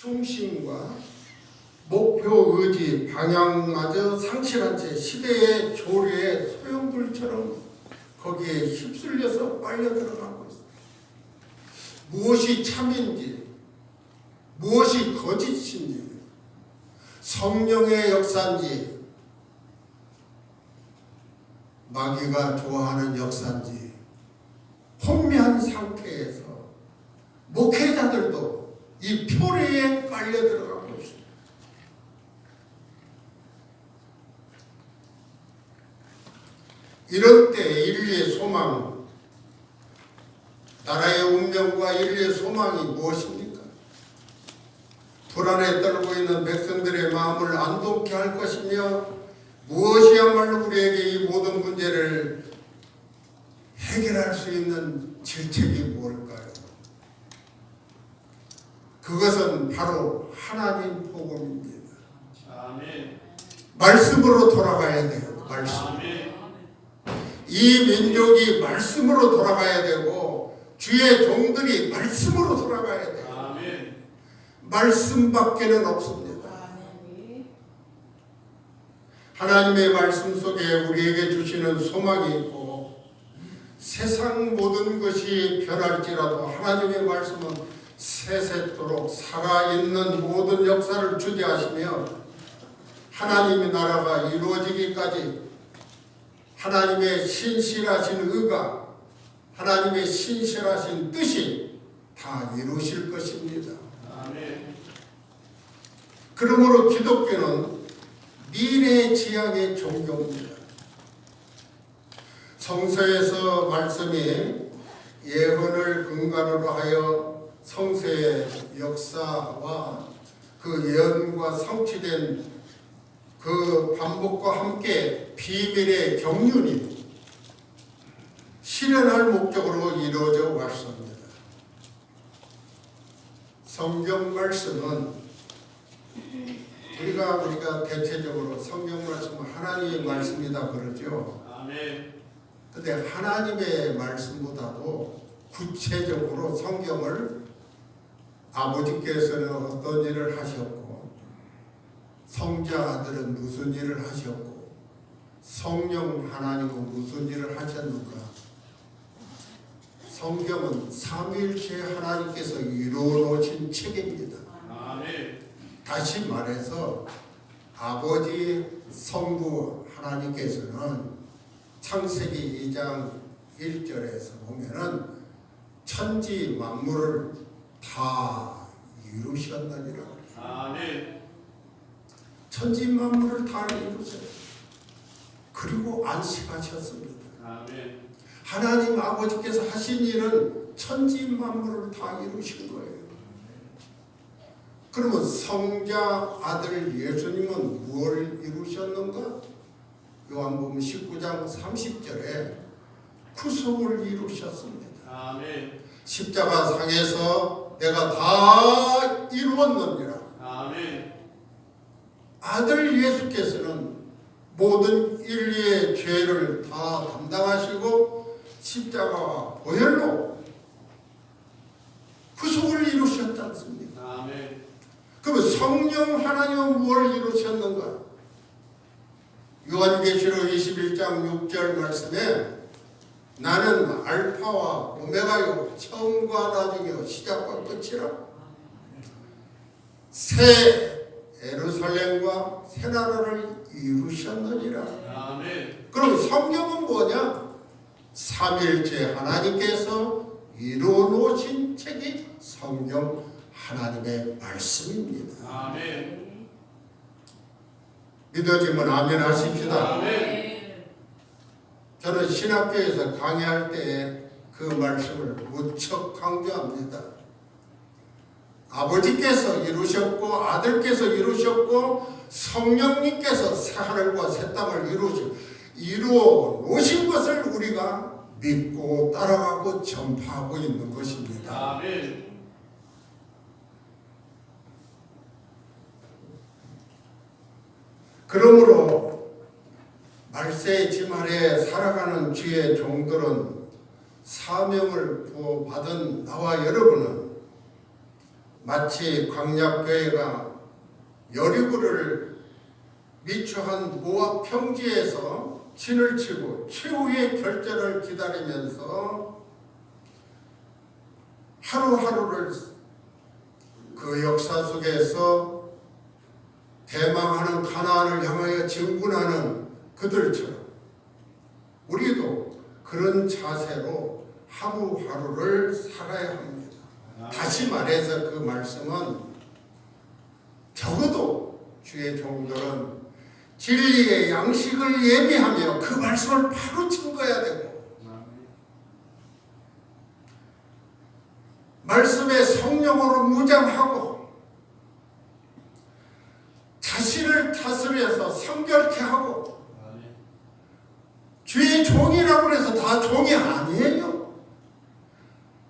중심과 목표, 의지, 방향마저 상실한 채 시대의 조류의 소용돌이처럼 거기에 휩쓸려서 빨려 들어가고 있습니다. 무엇이 참인지, 무엇이 거짓인지, 성령의 역사인지, 마귀가 좋아하는 역사인지 혼미한 상태에서 목회자들도 이 표류에 빨려 들어가고 있습니다. 이럴 때 인류의 소망, 나라의 운명과 인류의 소망이 무엇입니까? 불안에 떨고 있는 백성들의 마음을 안동케 할 것이며 무엇이야말로 우리에게 이 모든 문제를 해결할 수 있는 질책이 무엇일까요? 그것은 바로 하나님 복음입니다. 아멘. 말씀으로 돌아가야 돼요. 말씀. 아멘. 이 민족이 말씀으로 돌아가야 되고 주의 종들이 말씀으로 돌아가야 돼요. 아멘. 말씀밖에는 없습니다. 하나님의 말씀 속에 우리에게 주시는 소망이 있고 세상 모든 것이 변할지라도 하나님의 말씀은 세세토록 살아있는 모든 역사를 주재하시며 하나님의 나라가 이루어지기까지 하나님의 신실하신 의가, 하나님의 신실하신 뜻이 다 이루실 것입니다. 아멘. 그러므로 기독교는 미래지향의 종교입니다. 성서에서 말씀이 예언을 근간으로 하여 성서의 역사와 그 예언과 성취된 그 반복과 함께 비밀의 경륜이 실현할 목적으로 이루어져 왔습니다. 성경 말씀은 우리가 대체적으로 성경 말씀은 하나님의 말씀이다 그러죠. 아멘. 근데 하나님의 말씀보다도 구체적으로 성경을 아버지께서는 어떤 일을 하셨고 성자들은 무슨 일을 하셨고 성령 하나님은 무슨 일을 하셨는가. 성경은 삼위일체 하나님께서 이루어놓으신 책입니다. 아멘. 다시 말해서 아버지 성부 하나님께서는 창세기 2장 1절에서 보면은 천지 만물을 다 이루셨느니라. 아멘. 천지 만물을 다 이루셨어요. 그리고 안식하셨습니다. 아멘. 하나님 아버지께서 하신 일은 천지 만물을 다 이루신 거예요. 그러면 성자 아들 예수님은 무엇을 이루셨는가? 요한복음 19장 30절에 구속을 이루셨습니다. 아멘. 십자가 상에서 내가 다 이루었느니라. 아멘. 아들 예수께서는 모든 인류의 죄를 다 담당하시고 십자가와 보혈로 구속을 이루셨지 않습니까? 아멘. 그러면 성령 하나님은 무엇을 이루셨는가? 요한계시록 21장 6절 말씀에 나는 알파와 오메가요 처음과 나중이요 시작과 끝이라. 새 예루살렘과 새 나라를 이루셨느니라. 아멘. 그럼 성경은 뭐냐? 삼위일체 하나님께서 이루어 놓으신 책이 성경 하나님의 말씀입니다. 아멘. 믿어지면 아멘 하십시다. 아멘. 저는 신학교에서 강의할 때 그 말씀을 무척 강조합니다. 아버지께서 이루셨고 아들께서 이루셨고 성령님께서 새하늘과 새 땅을 이루어 놓으신 것을 우리가 믿고 따라가고 전파하고 있는 것입니다. 아멘. 그러므로 말세의 짐 아래 살아가는 주의 종들은 사명을 부어받은 나와 여러분은 마치 광약교회가 여리고를 미추한 모압 평지에서 진을 치고 최후의 결전을 기다리면서 하루하루를 그 역사 속에서 대망하는 가나안을 향하여 진군하는 그들처럼 우리도 그런 자세로 하루하루를 살아야 합니다. 다시 말해서 그 말씀은 적어도 주의 종들은 진리의 양식을 예비하며 그 말씀을 바로 증거해야 되고 말씀의 성령으로 무장하고 자신을 다스려서 성결케 하고 주의 종이라고 해서 다 종이 아니에요.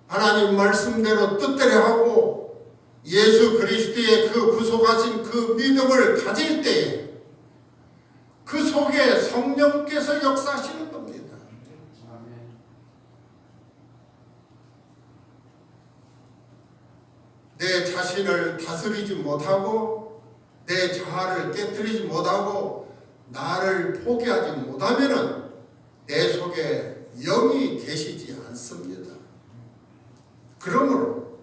하나님 말씀대로 뜻대로 하고 예수 그리스도의 그 구속하신 그 믿음을 가질 때에 그 속에 성령께서 역사하시는 겁니다. 내 자신을 다스리지 못하고 내 자아를 깨뜨리지 못하고 나를 포기하지 못하면은 내 속에 영이 계시지 않습니다. 그러므로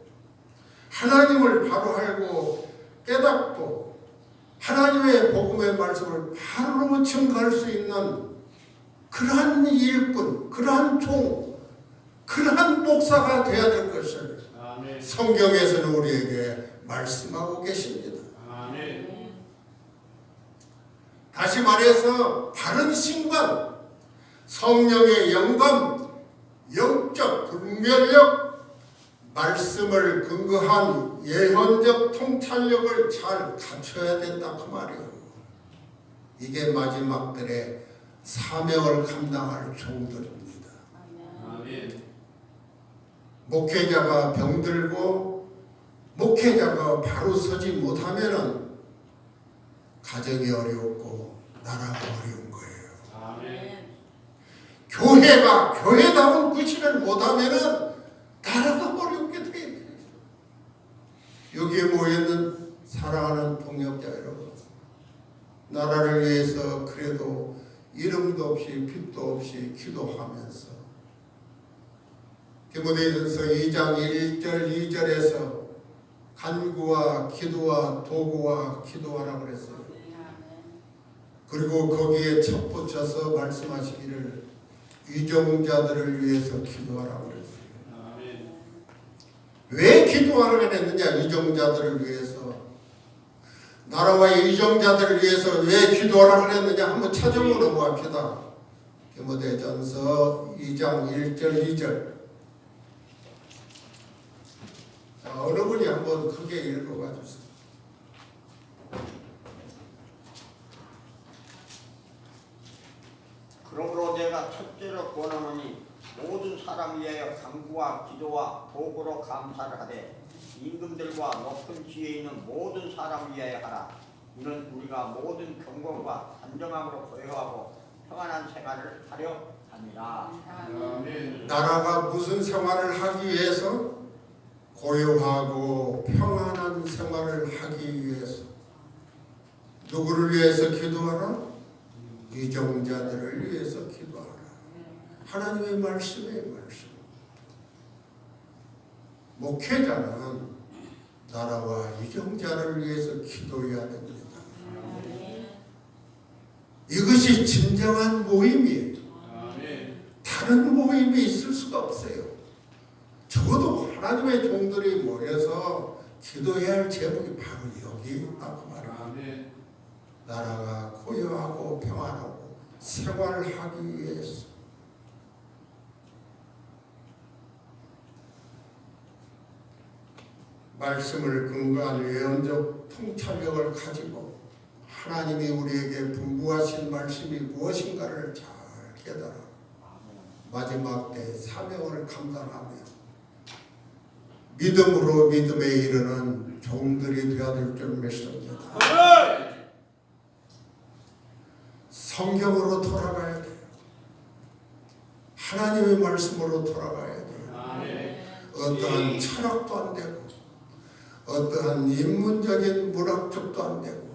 하나님을 바로 알고 깨닫고 하나님의 복음의 말씀을 바로 증거할 수 있는 그러한 일꾼, 그러한 종, 그러한 목사가 되어야 될 것을 성경에서는 우리에게 말씀하고 계십니다. 다시 말해서 바른 신관, 성령의 영감, 영적 분별력, 말씀을 근거한 예언적 통찰력을 잘 갖춰야 된다 그 말이에요. 이게 마지막 때의 사명을 감당할 종들입니다. 목회자가 병들고 목회자가 바로 서지 못하면은 가정이 어렵고 나라가 어려운 거예요. 교회가 교회다운 구실을 못하면은 나라가 어렵게 돼요. 여기에 모여있는 사랑하는 동역자 여러분, 나라를 위해서 그래도 이름도 없이 빛도 없이 기도하면서 디모데전서 2장 1절 2절에서 간구와 기도와 도구와 기도하라고 그랬어요. 그리고 거기에 첫 붙여서 말씀하시기를 위정자들을 위해서 기도하라고 그랬어요. 왜 기도하라고 그랬느냐? 위정자들을 위해서. 나라와 위정자들을 위해서 왜 기도하라고 그랬느냐? 한번 찾아보고 넘어갑시다. 디모데전서 2장 1절 2절. 자, 어느 분이 한번 크게 읽어봐 주세요. 그러므로 내가 첫째로 권하노니 모든 사람 위하여 간구와 기도와 도구로 감사를 하되 임금들과 높은 지혜 있는 모든 사람 위하여 하라. 이는 우리가 모든 경건과 단정함으로 고요하고 평안한 생활을 하려 함이라. 나라가 무슨 생활을 하기 위해서? 고요하고 평안한 생활을 하기 위해서. 누구를 위해서 기도하라? 위정자들을 위해서 기도하라. 하나님의 말씀의 말씀. 목회자는 나라와 위정자를 위해서 기도해야 됩니다. 이것이 진정한 모임이에요. 다른 모임이 있을 수가 없어요. 적어도 하나님의 종들이 모여서 기도해야 할 제목이 바로 여기 있다고 말합니다. 나라가 고요하고 평안하고 생활을 하기 위해서. 말씀을 근거한 예언적 통찰력을 가지고 하나님이 우리에게 분부하신 말씀이 무엇인가를 잘 깨달아 마지막 때 사명을 감당하며 믿음으로 믿음에 이르는 종들이 되어야 될 줄 믿습니다. 성경으로 돌아가야 돼요. 하나님의 말씀으로 돌아가야 돼요. 어떠한 철학도 안 되고 어떠한 인문적인 문학적도 안 되고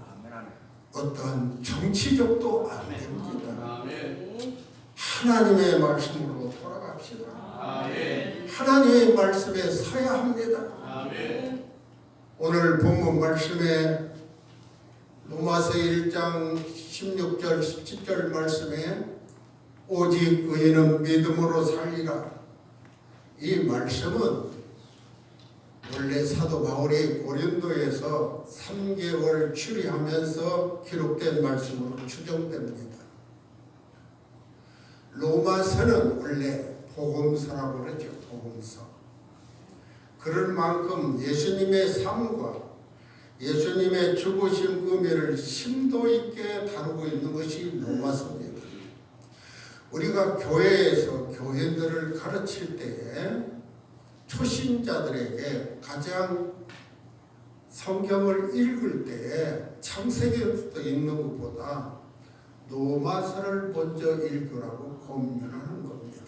어떠한 정치적도 안 됩니다. 아멘. 하나님의 말씀으로 돌아갑시다. 아멘. 하나님의 말씀에 서야 합니다. 아멘. 오늘 본문 말씀에 로마서 1장 16절 17절 말씀에 오직 의인은 믿음으로 살리라. 이 말씀은 원래 사도 바울이 고린도에서 3개월 추리하면서 기록된 말씀으로 추정됩니다. 로마서는 원래 복음서라고 그러죠. 복음서. 그럴 만큼 예수님의 삶과 예수님의 죽으심 의미를 심도 있게 다루고 있는 것이 로마서입니다. 우리가 교회에서 교인들을 가르칠 때에 초신자들에게 가장 성경을 읽을 때에 창세기부터 읽는 것보다 로마서를 먼저 읽으라고 권면하는 겁니다.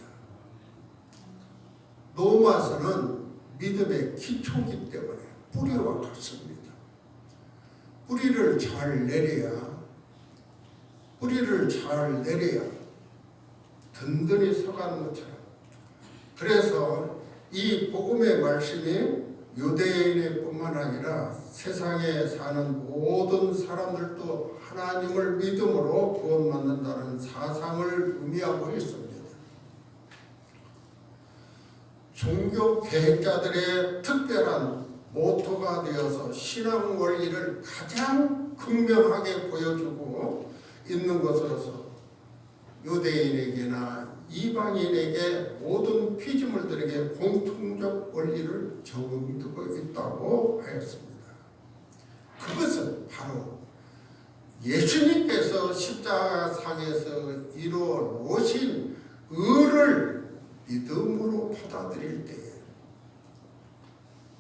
로마서는 믿음의 기초이기 때문에 뿌리와 같습니다. 뿌리를 잘 내려야 든든히 서가는 것처럼. 그래서 이 복음의 말씀이 유대인의 뿐만 아니라 세상에 사는 모든 사람들도 하나님을 믿음으로 구원받는다는 사상을 의미하고 있습니다. 종교 계획자들의 특별한 모토가 되어서 신앙 원리를 가장 극명하게 보여주고 있는 것으로서 유대인에게나 이방인에게 모든 피조물들에게 공통적 원리를 정두고 있다고 하였습니다. 그것은 바로 예수님께서 십자가상에서 이루어 놓으신 의를 믿음으로 받아들일 때에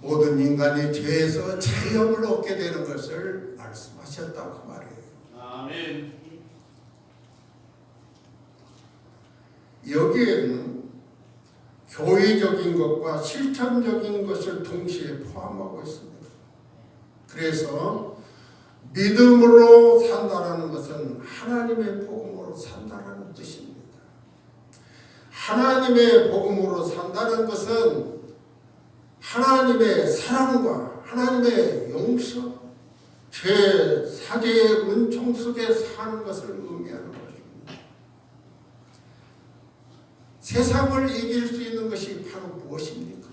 모든 인간이 죄에서 자유함을 얻게 되는 것을 말씀하셨다고 말해요. 아멘. 여기에는 교의적인 것과 실천적인 것을 동시에 포함하고 있습니다. 그래서 믿음으로 산다라는 것은 하나님의 복음으로 산다라는 뜻입니다. 하나님의 복음으로 산다는 것은 하나님의 사랑과 하나님의 용서, 죄 사죄의 은총 속에 사는 것을 의미하는 것입니다. 세상을 이길 수 있는 것이 바로 무엇입니까?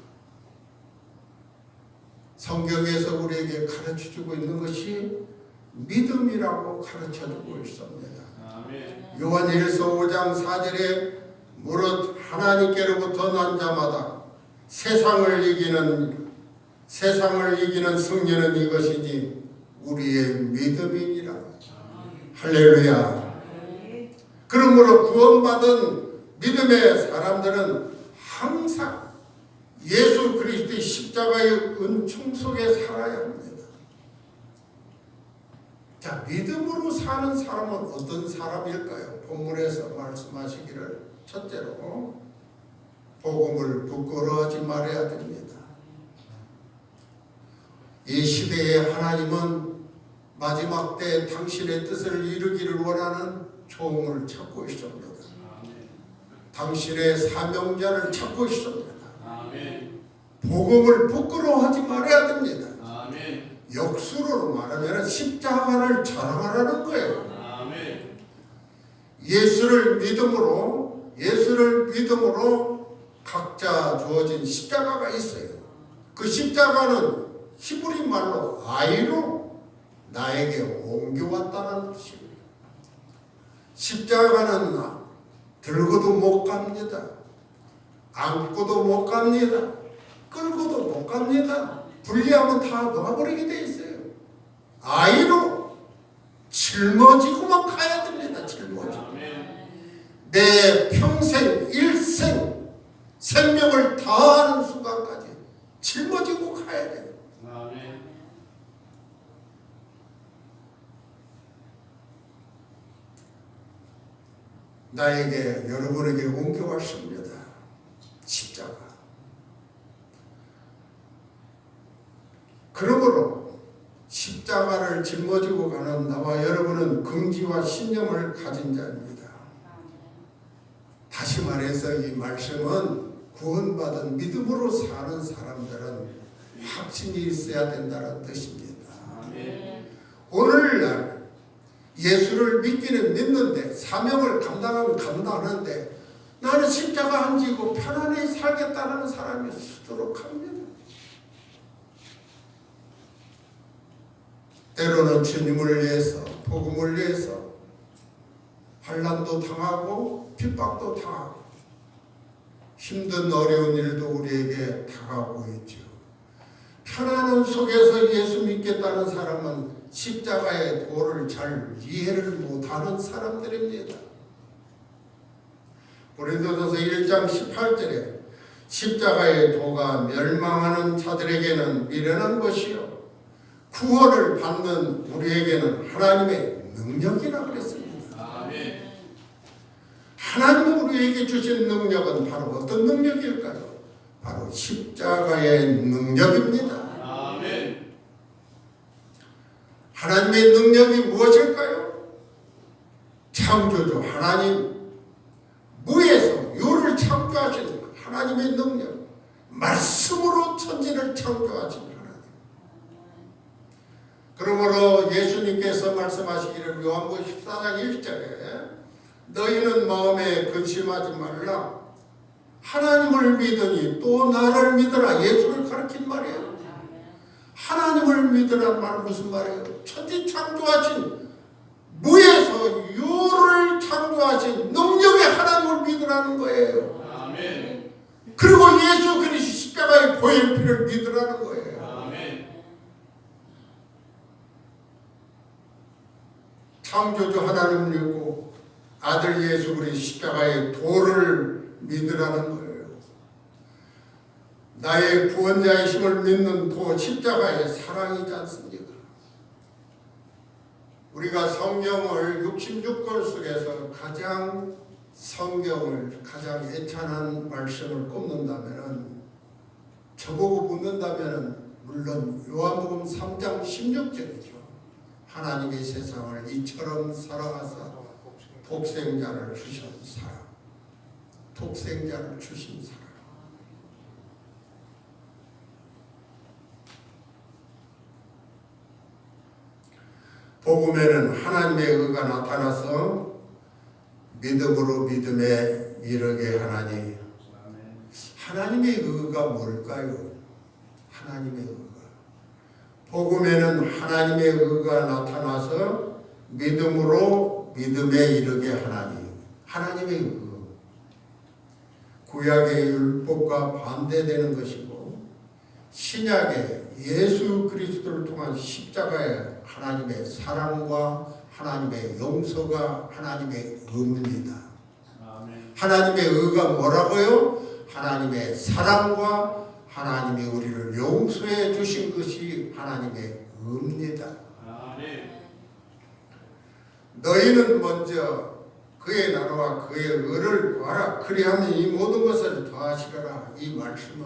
성경에서 우리에게 가르쳐주고 있는 것이 믿음이라고 가르쳐주고 있습니다. 아멘. 요한일서 5장 4절에 무릇 하나님께로부터 난 자마다 세상을 이기는 승리는 이것이니 우리의 믿음이니라. 할렐루야. 그러므로 구원받은 믿음의 사람들은 항상 예수 그리스도의 십자가의 은총 속에 살아야 합니다. 자, 믿음으로 사는 사람은 어떤 사람일까요? 본문에서 말씀하시기를 첫째로 복음을 부끄러워하지 말아야 됩니다. 이 시대에 하나님은 마지막 때 당신의 뜻을 이루기를 원하는 종을 찾고 있습니다. 당신의 사명자를 찾고 있습니다. 아멘. 복음을 부끄러워하지 말아야 됩니다. 아멘. 역수로 말하면 십자가를 자랑하라는 거예요. 아멘. 예수를 믿음으로 각자 주어진 십자가가 있어요. 그 십자가는 히브리 말로 아이로 나에게 옮겨왔다는 뜻입니다. 십자가는 들고도 못 갑니다. 안고도 못 갑니다. 끌고도 못 갑니다. 분리하면 다 놓아버리게 돼 있어요. 아이로 짊어지고만 가야 됩니다. 짊어지고. 내 평생 일생 생명을 다하는 순간까지 짊어지고 가야 돼요. 아멘. 나에게 여러분에게 옮겨왔습니다. 십자가. 그러므로 십자가를 짊어지고 가는 나와 여러분은 긍지와 신념을 가진 자입니다. 다시 말해서 이 말씀은 구원받은 믿음으로 사는 사람들은 확신이 있어야 된다는 뜻입니다. 아멘. 오늘날 예수를 믿기는 믿는데 사명을 감당하면 감당하는데 나는 십자가 안 지고 편안히 살겠다는 사람이 수두룩합니다. 때로는 주님을 위해서 복음을 위해서 환난도 당하고 핍박도 당하고 힘든 어려운 일도 우리에게 다가오고 있죠. 편안한 속에서 예수 믿겠다는 사람은 십자가의 도를 잘 이해를 못하는 사람들입니다. 고린도전서 1장 18절에 십자가의 도가 멸망하는 자들에게는 미련한 것이요 구원을 받는 우리에게는 하나님의 능력이라 그랬습니다. 아멘. 하나님이 우리에게 주신 능력은 바로 어떤 능력일까요? 바로 십자가의 능력입니다. 아멘. 하나님의 능력이 무엇일까요? 창조주 하나님, 무에서 유를 창조하신 하나님의 능력, 말씀으로 천지를 창조하신 하나님. 그러므로 예수님께서 말씀하시기를 요한복음 14장 1절에 너희는 마음에 근심하지 말라. 하나님을 믿으니 또 나를 믿으라. 예수를 가르친 말이에요. 하나님을 믿으라는 말은 무슨 말이에요? 천지 창조하신 무에서 유를 창조하신 능력의 하나님을 믿으라는 거예요. 아멘. 그리고 예수 그리스도 십자가의 보혈피를 믿으라는 거예요. 아멘. 창조주 하나님을 믿고 아들 예수 그리스도 십자가의 도를 믿으라는 거예요. 나의 구원자의 힘을 믿는 도 십자가의 사랑이지 않습니까? 우리가 성경을 66권 속에서 가장 성경을 가장 애찬한 말씀을 꼽는다면 저보고 묻는다면 물론 요한복음 3장 16절이죠. 하나님이 세상을 이처럼 사랑하사 독생자를 주신 사랑. 독생자를 주신 사랑. 복음에는 하나님의 의가 나타나서 믿음으로 믿음에 이르게 하나니 하나님의 의가 뭘까요? 하나님의 의가 복음에는 하나님의 의가 나타나서 믿음으로 믿음에 이르게 하나니 하나님의 의 구약의 율법과 반대되는 것이고 신약의 예수 그리스도를 통한 십자가의 하나님의 사랑과 하나님의 용서가 하나님의 의입니다. 아멘. 하나님의 의가 뭐라고요? 하나님의 사랑과 하나님이 우리를 용서해 주신 것이 하나님의 의입니다. 아멘. 너희는 먼저 그의 나라와 그의 의를 구하라. 그리하면 이 모든 것을 더하시리라. 이 말씀은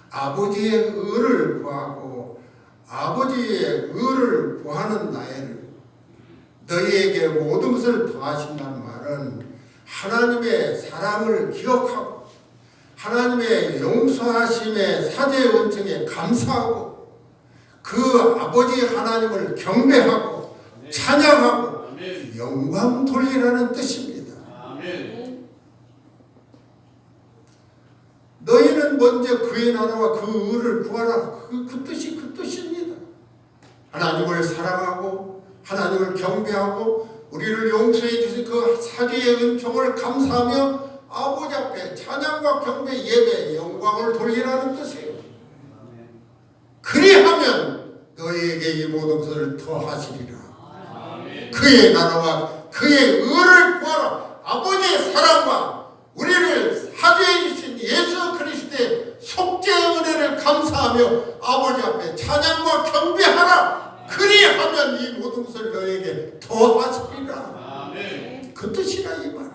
아버지의 의를 구하고 아버지의 의를 구하는 나를 너희에게 모든 것을 더하신다는 말은 하나님의 사랑을 기억하고 하나님의 용서하심의 사죄의 은총에 감사하고 그 아버지 하나님을 경배하고 찬양하고 아멘. 영광 돌리라는 뜻입니다. 아멘. 너희는 먼저 그의 나라와 그 의를 구하라. 그 뜻이 그 뜻입니다. 하나님을 사랑하고 하나님을 경배하고 우리를 용서해 주신 그 사죄의 은총을 감사하며 아버지 앞에 찬양과 경배 예배 영광을 돌리라는 뜻이에요. 그리하면 너희에게 이 모든 것을 더하시리라. 아멘. 그의 나라와 그의 의를 구하라. 아버지의 사랑과 우리를 사죄해 주신 예수 그리스도의 속죄의 은혜를 감사하며 아버지 앞에 찬양과 경배하라. 그리하면 이 모든 것을 너에게 더하시리라. 아멘. 그 뜻이라 이 말이에요.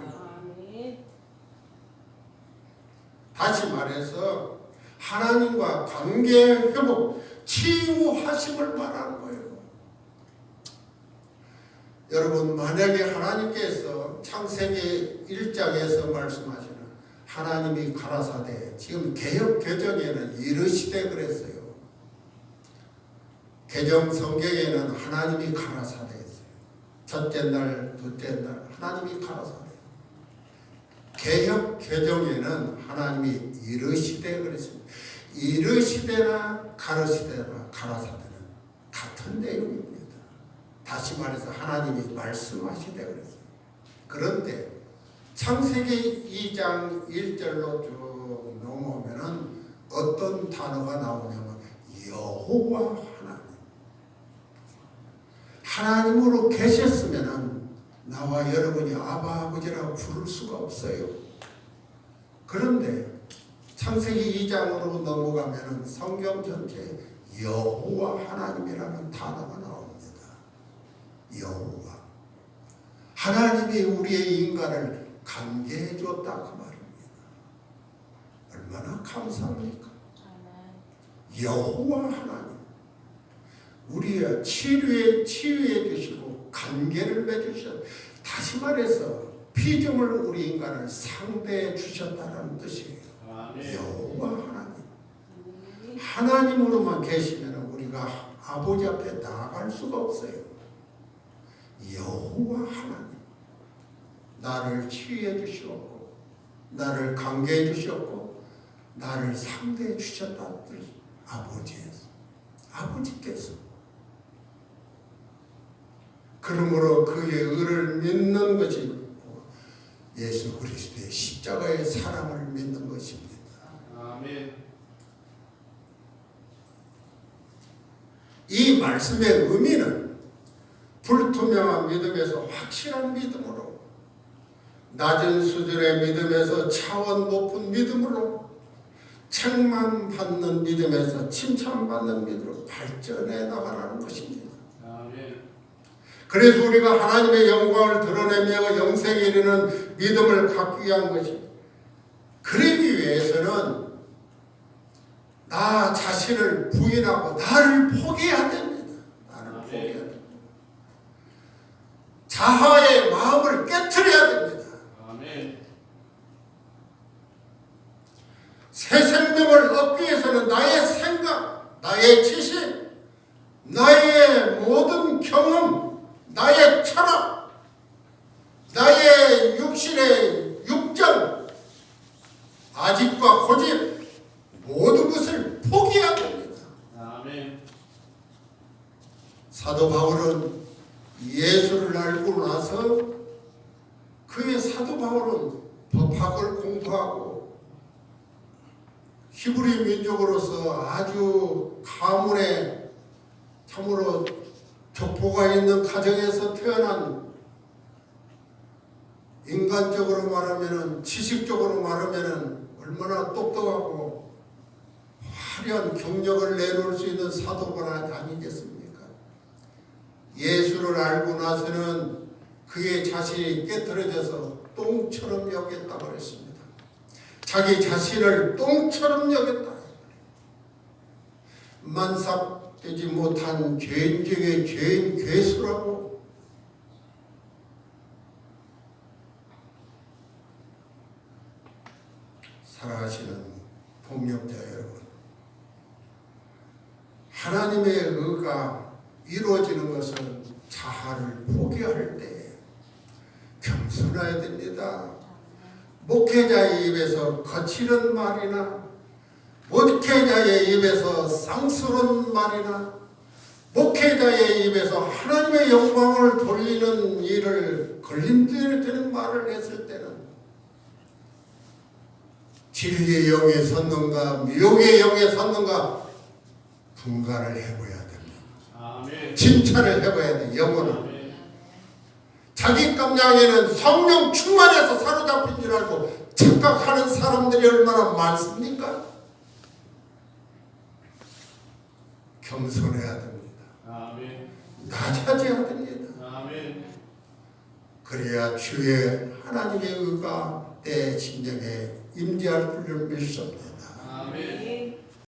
다시 말해서 하나님과 관계 회복, 치유하심을 말하는 거예요. 여러분 만약에 하나님께서 창세기 1장에서 말씀하시는 하나님이 가라사대 지금 개역 개정에는 이르시되 그랬어요. 개정 성경에는 하나님이 가라사대 했어요. 첫째 날, 둘째 날 하나님이 가라사대. 개역 개정에는 하나님이 이르시되 그랬습니다. 이르시되나 가르시되나 가라사대는 같은 내용입니다. 다시 말해서 하나님이 말씀하시되 그랬어요. 그런데 창세기 2장 1절로 쭉 넘어오면은 어떤 단어가 나오냐면 여호와 하나님. 하나님으로 계셨으면은 나와 여러분이 아바 아버지라고 부를 수가 없어요. 그런데 창세기 2장으로 넘어가면은 성경 전체에 여호와 하나님이라는 단어가 나옵니다. 여호와 하나님이 우리의 인간을 관계해 줬다 그 말입니다. 얼마나 감사합니까? 여호와 하나님 우리의 치유해 주시고 관계를 맺으셨. 다시 말해서 피조물 우리 인간을 상대해 주셨다는 뜻이에요. 여호와 하나님 하나님으로만 계시면 우리가 아버지 앞에 나아갈 수가 없어요. 여호와 하나님 나를 치유해 주시었고 나를 관계해 주셨고 나를 상대해 주셨다는 뜻. 아버지께서 그러므로 그의 의를 믿는 것이 예수 그리스도의 십자가의 사랑을 믿는 것입니다. 아멘. 이 말씀의 의미는 불투명한 믿음에서 확실한 믿음으로 낮은 수준의 믿음에서 차원 높은 믿음으로 책망받는 믿음에서 칭찬받는 믿음으로 발전해 나가라는 것입니다. 아멘. 그래서 우리가 하나님의 영광을 드러내며 영생에 이르는 믿음을 갖기 위한 것입니다. 그러기 위해서는 나 자신을 부인하고 나를 포기해야 됩니다. 나를 포기해야 됩니다. 자아의 마음을 깨트려야 됩니다. 아멘. 새 생명을 얻기 위해서는 나의 생각, 나의 지식, 나의 모든 경험, 나의 철학, 나의 육신의 육정, 아직과 고집 모든 것을 포기해야 됩니다. 아멘. 사도 바울은 예수를 알고 나서 그의 사도 바울은 법학을 공부하고 히브리 민족으로서 아주 가문에 참으로 족보가 있는 가정에서 태어난 인간적으로 말하면은 지식적으로 말하면은 얼마나 똑똑하고 화려한 경력을 내놓을 수 있는 사도가 아니겠습니까? 예수를 알고 나서는 그의 자신이 깨트려져서 똥처럼 여겼다고 그랬습니다. 자기 자신을 똥처럼 여겼다. 만삭되지 못한 죄인 중에 죄인 괴수라고. 사랑하시는 동역자 여러분, 하나님의 의가 이루어지는 것은 자아를 포기할 때 겸손해야 됩니다. 목회자의 입에서 거칠은 말이나 목회자의 입에서 쌍스러운 말이나 목회자의 입에서 하나님의 영광을 돌리는 일을 걸림돌이 말을 했을 때는 진리의 영에 섰는가 미혹의 영에 섰는가 분간을 해봐야 됩니다. 아멘. 진찰을 해봐야 돼. 영혼은 아멘. 자기 깜냥에는 성령 충만해서 사로잡힌 줄 알고 착각하는 사람들이 얼마나 많습니까? 겸손해야 됩니다. 아멘. 낮아져야 됩니다. 아멘. 그래야 주의 하나님의 의가 내 심령에 임재할 줄을 믿습니다. 아멘.